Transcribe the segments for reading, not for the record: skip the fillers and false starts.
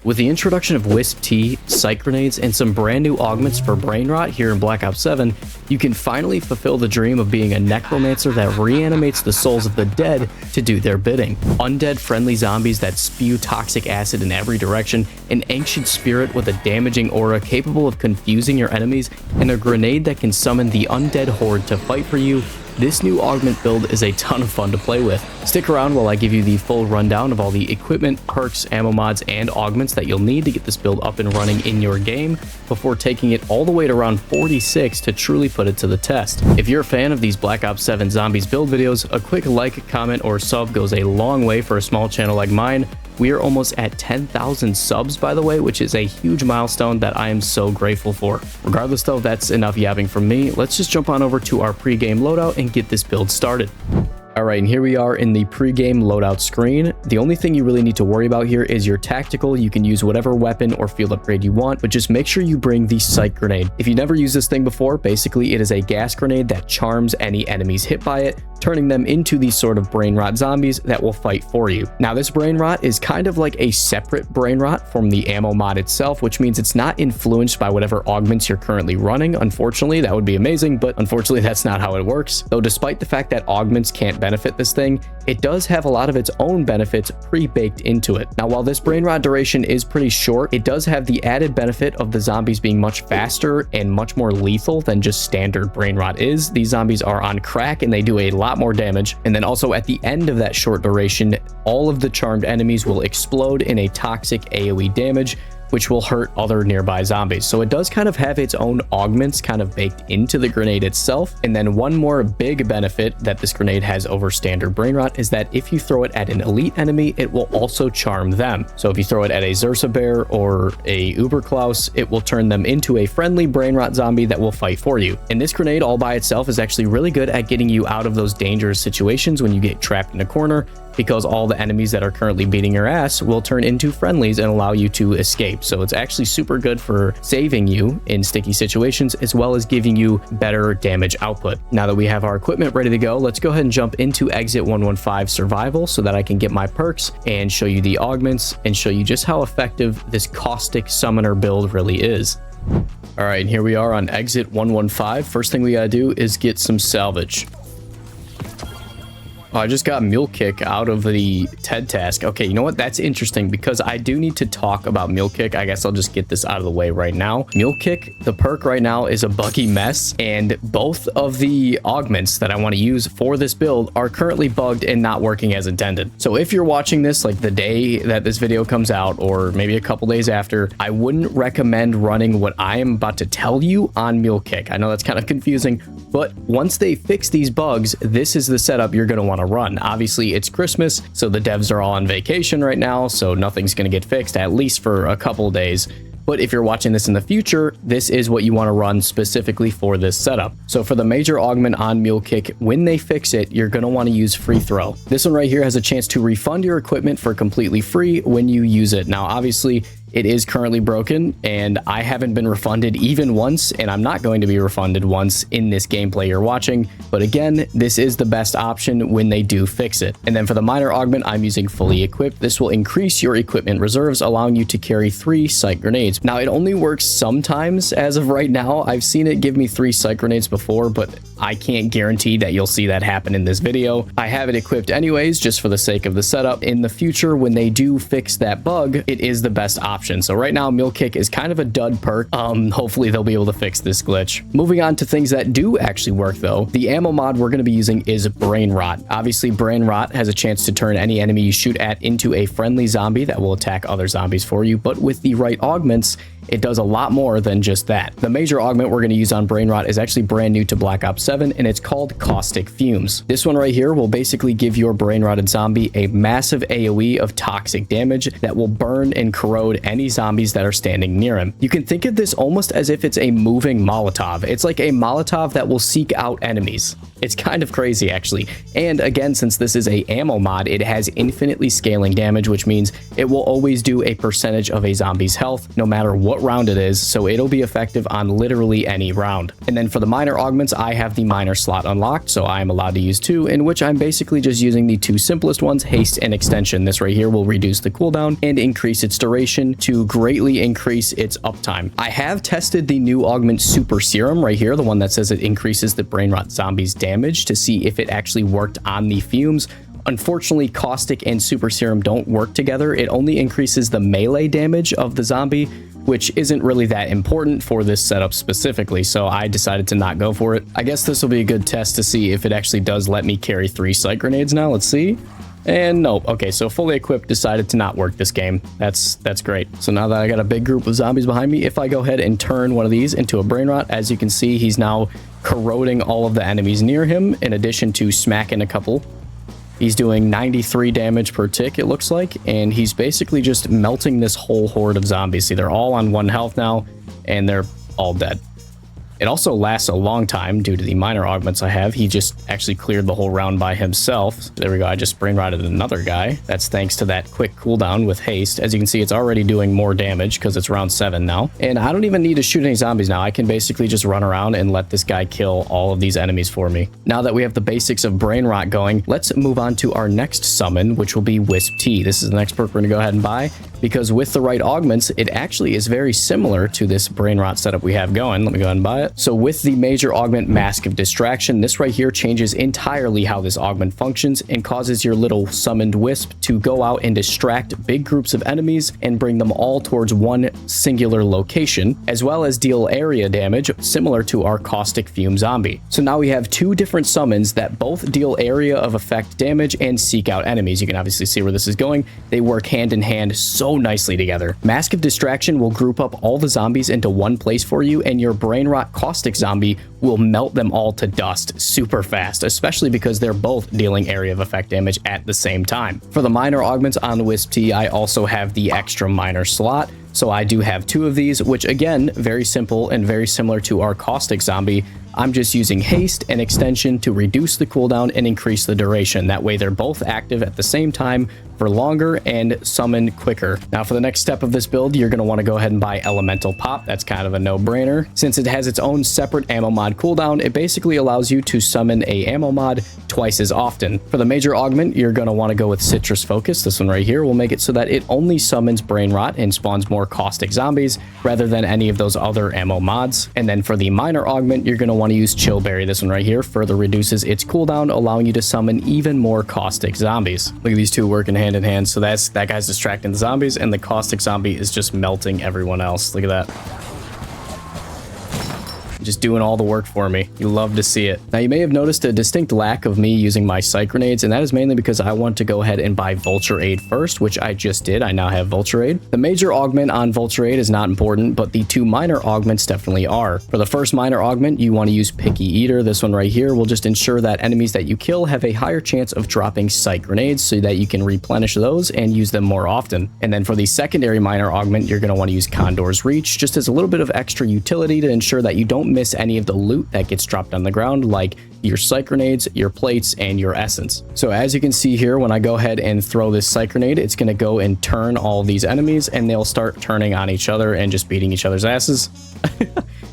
With the introduction of Wisp Tea, Psych Grenades, and some brand new augments for brain rot here in Black Ops 7, you can finally fulfill the dream of being a necromancer that reanimates the souls of the dead to do their bidding. Undead friendly zombies that spew toxic acid in every direction, an ancient spirit with a damaging aura capable of confusing your enemies, and a grenade that can summon the undead horde to fight for you. This new augment build is a ton of fun to play with. Stick around while I give you the full rundown of all the equipment, perks, ammo mods, and augments that you'll need to get this build up and running in your game before taking it all the way to round 46 to truly put it to the test. If you're a fan of these Black Ops 7 Zombies build videos, a quick like, comment, or sub goes a long way for a small channel like mine. We are almost at 10,000 subs, by the way, which is a huge milestone that I am so grateful for. Regardless though, that's enough yabbing from me. Let's just jump on over to our pre-game loadout and get this build started. Alright, and here we are in the pre-game loadout screen. The only thing you really need to worry about here is your tactical. You can use whatever weapon or field upgrade you want, but just make sure you bring the Psych Grenade. If you never used this thing before, basically it is a gas grenade that charms any enemies hit by it, turning them into these sort of brain rot zombies that will fight for you. Now, this brain rot is kind of like a separate brain rot from the ammo mod itself, which means it's not influenced by whatever augments you're currently running. Unfortunately, that would be amazing, but unfortunately that's not how it works. Though despite the fact that augments can't benefit this thing, it does have a lot of its own benefits pre-baked into it. Now, while this brain rot duration is pretty short, it does have the added benefit of the zombies being much faster and much more lethal than just standard brain rot is. These zombies are on crack and they do a lot more damage. And then also at the end of that short duration, all of the charmed enemies will explode in a toxic AoE damage, which will hurt other nearby zombies. So it does kind of have its own augments kind of baked into the grenade itself. And then one more big benefit that this grenade has over standard brain rot is that if you throw it at an elite enemy, it will also charm them. So if you throw it at a Zersa Bear or a Uberklaus, it will turn them into a friendly brain rot zombie that will fight for you. And this grenade all by itself is actually really good at getting you out of those dangerous situations when you get trapped in a corner, because all the enemies that are currently beating your ass will turn into friendlies and allow you to escape. So it's actually super good for saving you in sticky situations, as well as giving you better damage output. Now that we have our equipment ready to go, let's go ahead and jump into Exit 115 Survival so that I can get my perks and show you the augments and show you just how effective this caustic summoner build really is. All right, and here we are on Exit 115. First thing we gotta do is get some salvage. Oh, I just got Mule Kick out of the TED task. Okay, you know what? That's interesting because I do need to talk about Mule Kick. I guess I'll just get this out of the way right now. Mule Kick, the perk right now is a buggy mess, and both of the augments that I want to use for this build are currently bugged and not working as intended. So if you're watching this like the day that this video comes out, or maybe a couple days after, I wouldn't recommend running what I am about to tell you on Mule Kick. I know that's kind of confusing, but once they fix these bugs, this is the setup you're going to want to run. Obviously, it's Christmas, so the devs are all on vacation right now, so nothing's going to get fixed, at least for a couple days. But if you're watching this in the future, this is what you want to run specifically for this setup. So for the major augment on Mule Kick, when they fix it, you're going to want to use Free Throw. This one right here has a chance to refund your equipment for completely free when you use it. Now, obviously, it is currently broken, and I haven't been refunded even once, and I'm not going to be refunded once in this gameplay you're watching. But again, this is the best option when they do fix it. And then for the minor augment, I'm using Fully Equipped. This will increase your equipment reserves, allowing you to carry 3 Psych Grenades. Now, it only works sometimes as of right now. I've seen it give me 3 Psych Grenades before, but I can't guarantee that you'll see that happen in this video. I have it equipped anyways, just for the sake of the setup. In the future, when they do fix that bug, it is the best option. So right now, Mule Kick is kind of a dud perk. Hopefully they'll be able to fix this glitch. Moving on to things that do actually work though. The ammo mod we're going to be using is Brain Rot. Obviously, Brain Rot has a chance to turn any enemy you shoot at into a friendly zombie that will attack other zombies for you, but with the right augments, it does a lot more than just that. The major augment we're going to use on Brain Rot is actually brand new to Black Ops 7, and it's called Caustic Fumes. This one right here will basically give your brain rotted zombie a massive AoE of toxic damage that will burn and corrode any zombies that are standing near him. You can think of this almost as if it's a moving Molotov. It's like a Molotov that will seek out enemies. It's kind of crazy, actually. And again, since this is a ammo mod, it has infinitely scaling damage, which means it will always do a percentage of a zombie's health, no matter what round it is, so it'll be effective on literally any round. And then for the minor augments, I have the minor slot unlocked, so I am allowed to use 2, in which I'm basically just using the 2 simplest ones, haste and extension. This right here will reduce the cooldown and increase its duration, to greatly increase its uptime. I have tested the new Augment Super Serum right here, the one that says it increases the brain rot zombies damage, to see if it actually worked on the fumes. Unfortunately, Caustic and Super Serum don't work together. It only increases the melee damage of the zombie, which isn't really that important for this setup specifically, so I decided to not go for it. I guess this will be a good test to see if it actually does let me carry 3 Psych Grenades now. Let's see. And nope. Okay, so fully equipped decided to not work this game. That's great. So now that I got a big group of zombies behind me, if I go ahead and turn one of these into a brain rot, as you can see, he's now corroding all of the enemies near him, in addition to smacking a couple. He's doing 93 damage per tick, it looks like, and he's basically just melting this whole horde of zombies. See, they're all on 1 health now, and they're all dead. It also lasts a long time due to the minor augments I have. He just actually cleared the whole round by himself. There we go. I just brain rotted another guy. That's thanks to that quick cooldown with haste. As you can see, it's already doing more damage because it's round 7 now. And I don't even need to shoot any zombies now. I can basically just run around and let this guy kill all of these enemies for me. Now that we have the basics of brain rot going, let's move on to our next summon, which will be Wisp Tea. This is the next perk we're going to go ahead and buy, because with the right augments, it actually is very similar to this brain rot setup we have going. Let me go ahead and buy it. So with the major augment Mask of Distraction, this right here changes entirely how this augment functions and causes your little summoned wisp to go out and distract big groups of enemies and bring them all towards one singular location, as well as deal area damage similar to our Caustic Fume zombie. So now we have 2 different summons that both deal area of effect damage and seek out enemies. You can obviously see where this is going. They work hand in hand so nicely together. Mask of Distraction will group up all the zombies into one place for you, and your brain rot Caustic zombie will melt them all to dust super fast, especially because they're both dealing area of effect damage at the same time. For the minor augments on the Wisp Tea, I also have the extra minor slot. So I do have 2 of these, which again, very simple and very similar to our Caustic zombie. I'm just using haste and extension to reduce the cooldown and increase the duration. That way they're both active at the same time for longer and summon quicker. Now for the next step of this build, you're going to want to go ahead and buy Elemental Pop. That's kind of a no-brainer. Since it has its own separate ammo mod cooldown, it basically allows you to summon a ammo mod twice as often. For the major augment, you're going to want to go with Citrus Focus. This one right here will make it so that it only summons Brain Rot and spawns more Caustic zombies rather than any of those other ammo mods. And then for the minor augment, you're going to want to use Chillberry. This one right here further reduces its cooldown, allowing you to summon even more Caustic zombies. Look at these 2 working hand in hand. So that guy's distracting the zombies, and the Caustic zombie is just melting everyone else. Look at that. Just doing all the work for me. You love to see it. Now, you may have noticed a distinct lack of me using my Psych Grenades, and that is mainly because I want to go ahead and buy Vulture Aid first, which I just did. I now have Vulture Aid. The major augment on Vulture Aid is not important, but the 2 minor augments definitely are. For the first minor augment, you want to use Picky Eater. This one right here will just ensure that enemies that you kill have a higher chance of dropping Psych Grenades so that you can replenish those and use them more often. And then for the secondary minor augment, you're going to want to use Condor's Reach, just as a little bit of extra utility to ensure that you don't miss any of the loot that gets dropped on the ground, like your Psych Grenades, your plates, and your essence. So as you can see here, when I go ahead and throw this Psych Grenade, it's going to go and turn all these enemies, and they'll start turning on each other and just beating each other's asses.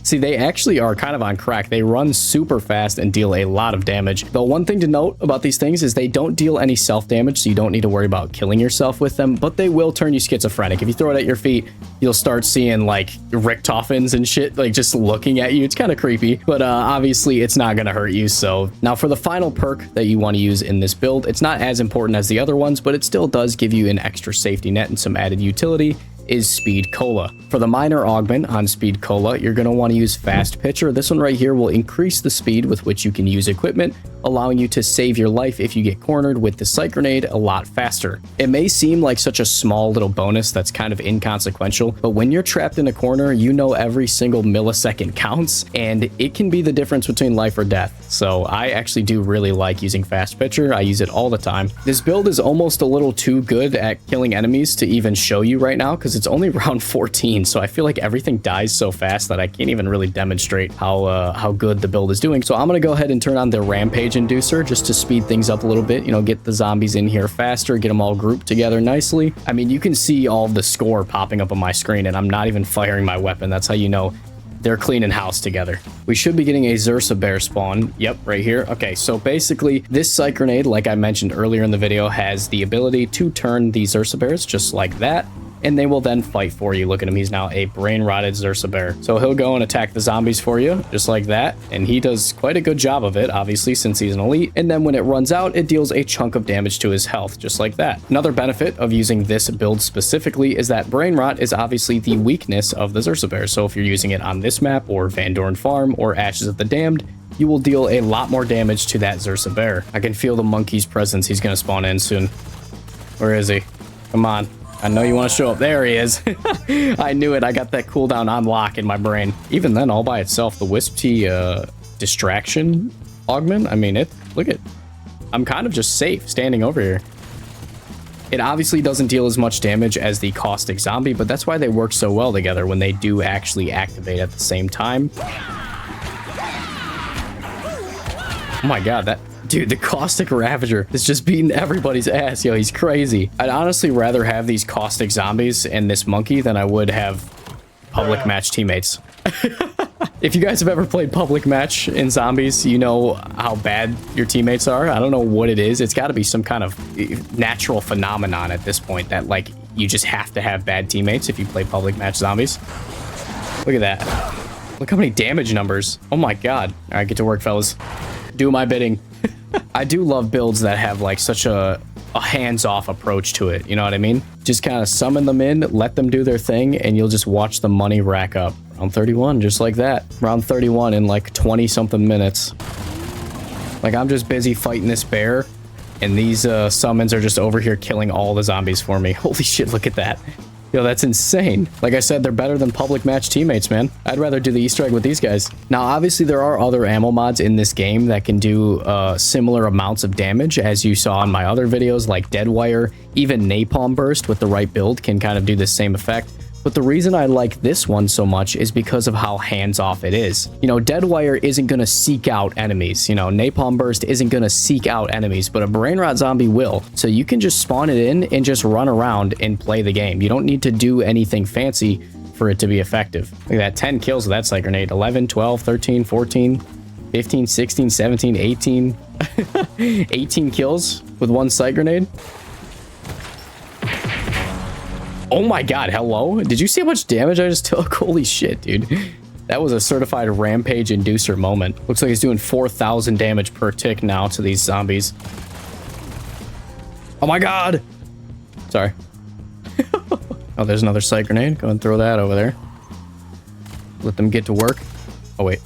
See, they actually are kind of on crack. They run super fast and deal a lot of damage. Though one thing to note about these things is they don't deal any self-damage, so you don't need to worry about killing yourself with them, but they will turn you schizophrenic. If you throw it at your feet, you'll start seeing like Richtophens and shit, like just looking at you. It's kind of creepy, but obviously it's not going to hurt you. So now for the final perk that you want to use in this build, it's not as important as the other ones, but it still does give you an extra safety net and some added utility, is Speed Cola. For the minor augment on Speed Cola, you're going to want to use Fast Pitcher. This one right here will increase the speed with which you can use equipment, allowing you to save your life if you get cornered with the Psych Grenade a lot faster. It may seem like such a small little bonus that's kind of inconsequential, but when you're trapped in a corner, you know every single millisecond counts, and it can be the difference between life or death. So I actually do really like using Fast Pitcher. I use it all the time. This build is almost a little too good at killing enemies to even show you right now, because it's only round 14, so I feel like everything dies so fast that I can't even really demonstrate how good the build is doing. So I'm going to go ahead and turn on the Rampage Inducer just to speed things up a little bit, you know, get the zombies in here faster, get them all grouped together nicely. I mean, you can see all the score popping up on my screen, and I'm not even firing my weapon. That's how you know they're cleaning house together. We should be getting a Zersa Bear spawn. Yep, right here. Okay, so basically this Psych Grenade, like I mentioned earlier in the video, has the ability to turn the Zersa Bears just like that. and they will then fight for you. Look at him. He's now a brain-rotted Zersa bear. So he'll go and attack the zombies for you, just like that. And he does quite a good job of it, obviously, since he's an elite. And then when it runs out, it deals a chunk of damage to his health, just like that. Another benefit of using this build specifically is that brain rot is obviously the weakness of the Zersa bear. So if you're using it on this map or Van Dorn Farm or Ashes of the Damned, you will deal a lot more damage to that Zersa bear. I can feel the monkey's presence. He's going to spawn in soon. Where is he? Come on. I know you want to show up. There he is. I knew it. I got that cooldown on lock in my brain. Even then, all by itself, the Wisp Tea distraction augment. I mean, look at, I'm kind of just safe standing over here. It obviously doesn't deal as much damage as the caustic zombie, but that's why they work so well together when they do actually activate at the same time. Oh my god, dude, the caustic ravager is just beating everybody's ass. Yo, he's crazy. I'd honestly rather have these caustic zombies and this monkey than I would have public match teammates. If you guys have ever played public match in zombies, you know how bad your teammates are. I don't know what it is. It's got to be some kind of natural phenomenon at this point that, like, you just have to have bad teammates if you play public match zombies. Look at that. Look how many damage numbers. Oh my god. All right, get to work, fellas. Do my bidding. I do love builds that have like such a hands-off approach to it. You know what I mean? Just kind of summon them in, let them do their thing, and you'll just watch the money rack up. Round 31, just like that. Round 31 in like 20-something minutes. Like, I'm just busy fighting this bear, and these summons are just over here killing all the zombies for me. Holy shit, look at that. Yo, that's insane. Like I said, they're better than public match teammates, man. I'd rather do the Easter egg with these guys. Now, obviously, there are other ammo mods in this game that can do similar amounts of damage, as you saw in my other videos, like Dead Wire. Even Napalm Burst with the right build can kind of do the same effect. But the reason I like this one so much is because of how hands-off it is. You know, Dead Wire isn't going to seek out enemies. You know, Napalm Burst isn't going to seek out enemies, but a Brain Rot zombie will. So you can just spawn it in and just run around and play the game. You don't need to do anything fancy for it to be effective. Look at that, 10 kills with that Psych Grenade. 11, 12, 13, 14, 15, 16, 17, 18. 18 kills with one Psych Grenade. Oh my god, hello? Did you see how much damage I just took? Holy shit, dude. That was a certified rampage inducer moment. Looks like he's doing 4,000 damage per tick now to these zombies. Oh my god! Sorry. Oh, there's another Psych Grenade. Go and throw that over there. Let them get to work. Oh, wait.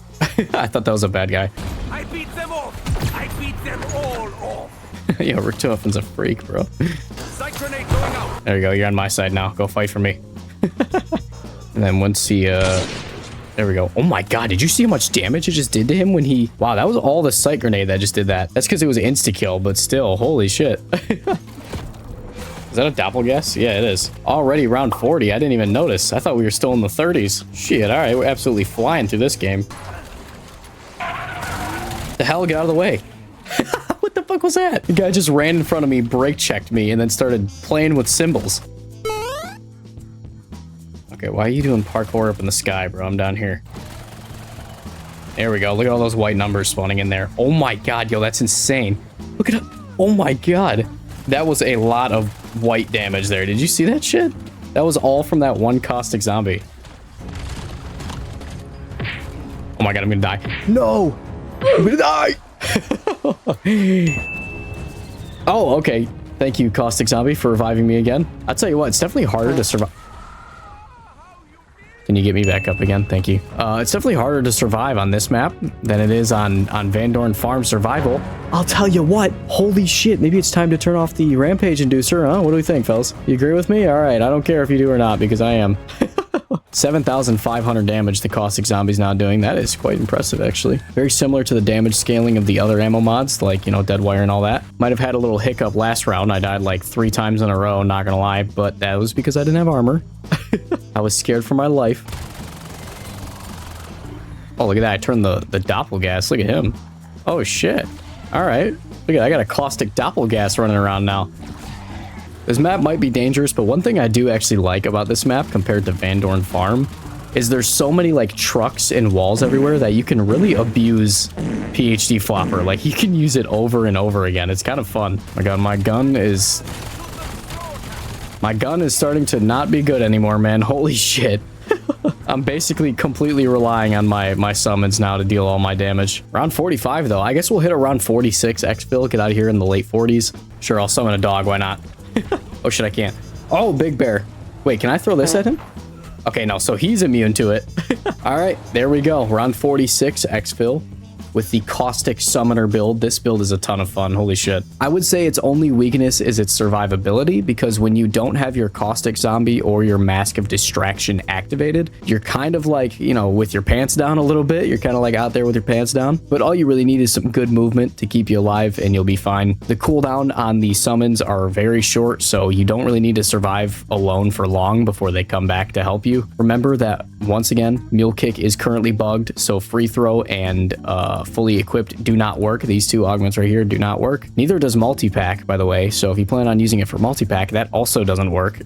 I thought that was a bad guy. I beat them off! I beat them all off! Yo, Richtoffen's a freak, bro. Psych Grenade going out! There you go, you're on my side now. Go fight for me. And then once he, there we go. Oh my god, did you see how much damage it just did to him when he... Wow, that was all the Psych Grenade that just did that. That's because it was insta-kill, but still, holy shit. Is that a doppelgas? Yeah, it is. Already round 40, I didn't even notice. I thought we were still in the 30s. Shit, alright, we're absolutely flying through this game. The hell, get out of the way. What the fuck was that? The guy just ran in front of me, brake checked me, and then started playing with symbols. Okay, why are you doing parkour up in the sky, bro? I'm down here. There we go. Look at all those white numbers spawning in there. Oh my god, yo, that's insane. Look at it. Oh my god. That was a lot of white damage there. Did you see that shit? That was all from that one caustic zombie. Oh my god, I'm gonna die. No! I'm gonna die! Oh, okay. Thank you, Caustic Zombie, for reviving me again. I'll tell you what, it's definitely harder to survive. Can you get me back up again? Thank you. It's definitely harder to survive on this map than it is on Van Dorn Farm Survival. I'll tell you what. Holy shit. Maybe it's time to turn off the Rampage Inducer, huh? What do we think, fellas? You agree with me? All right. I don't care if you do or not, because I am. 7,500 damage the Caustic Zombie's now doing. That is quite impressive, actually. Very similar to the damage scaling of the other ammo mods, like, you know, Dead Wire and all that. Might have had a little hiccup last round. I died like 3 times in a row, not gonna lie, but that was because I didn't have armor. I was scared for my life. Oh, look at that. I turned the doppelgas. Look at him. Oh, shit. All right. Look at that. I got a Caustic doppelgas running around now. This map might be dangerous, but one thing I do actually like about this map compared to Van Dorn Farm is there's so many like trucks and walls everywhere that you can really abuse PhD Flopper. Like, you can use it over and over again. It's kind of fun. Oh my god, my gun is... My gun is starting to not be good anymore, man. Holy shit. I'm basically completely relying on my summons now to deal all my damage. Round 45, though. I guess we'll hit around 46 exfil, get out of here in the late 40s. Sure, I'll summon a dog. Why not? Oh, shit, I can't. Oh, Big Bear. Wait, can I throw this at him? Okay, no, so he's immune to it. All right, there we go. Round 46 exfil. With the Caustic Summoner build. This build is a ton of fun. Holy shit. I would say its only weakness is its survivability, because when you don't have your Caustic Zombie or your Mask of Distraction activated, you're kind of like, you know, with your pants down a little bit. You're kind of like out there with your pants down. But all you really need is some good movement to keep you alive, and you'll be fine. The cooldown on the summons are very short, so you don't really need to survive alone for long before they come back to help you. Remember that, once again, Mule Kick is currently bugged, so Free Throw and fully equipped do not work. These two augments right here do not work. Neither does multi-pack, by the way, so if you plan on using it for multi-pack, that also doesn't work.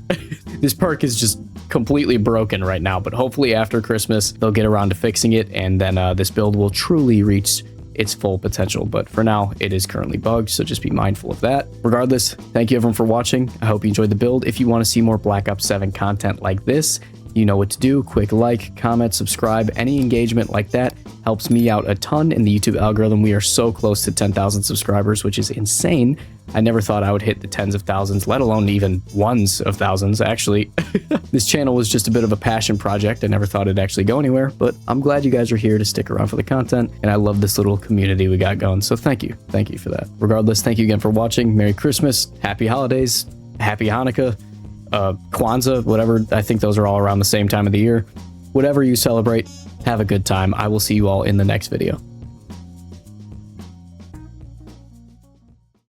This perk is just completely broken right now, but hopefully after Christmas they'll get around to fixing it, and then this build will truly reach its full potential. But for now, it is currently bugged, so just be mindful of that. Regardless, thank you everyone for watching. I hope you enjoyed the build. If you want to see more Black Ops 7 content like this, you know what to do. Quick like, comment, subscribe. Any engagement like that helps me out a ton in the YouTube algorithm. We are so close to 10,000 subscribers, which is insane. I never thought I would hit the tens of thousands, let alone even ones of thousands, actually. This channel was just a bit of a passion project. I never thought it'd actually go anywhere, but I'm glad you guys are here to stick around for the content, and I love this little community we got going, so thank you. Thank you for that. Regardless, thank you again for watching. Merry Christmas, Happy Holidays, Happy Hanukkah, Kwanzaa, whatever. I think those are all around the same time of the year. Whatever you celebrate, have a good time. I will see you all in the next video.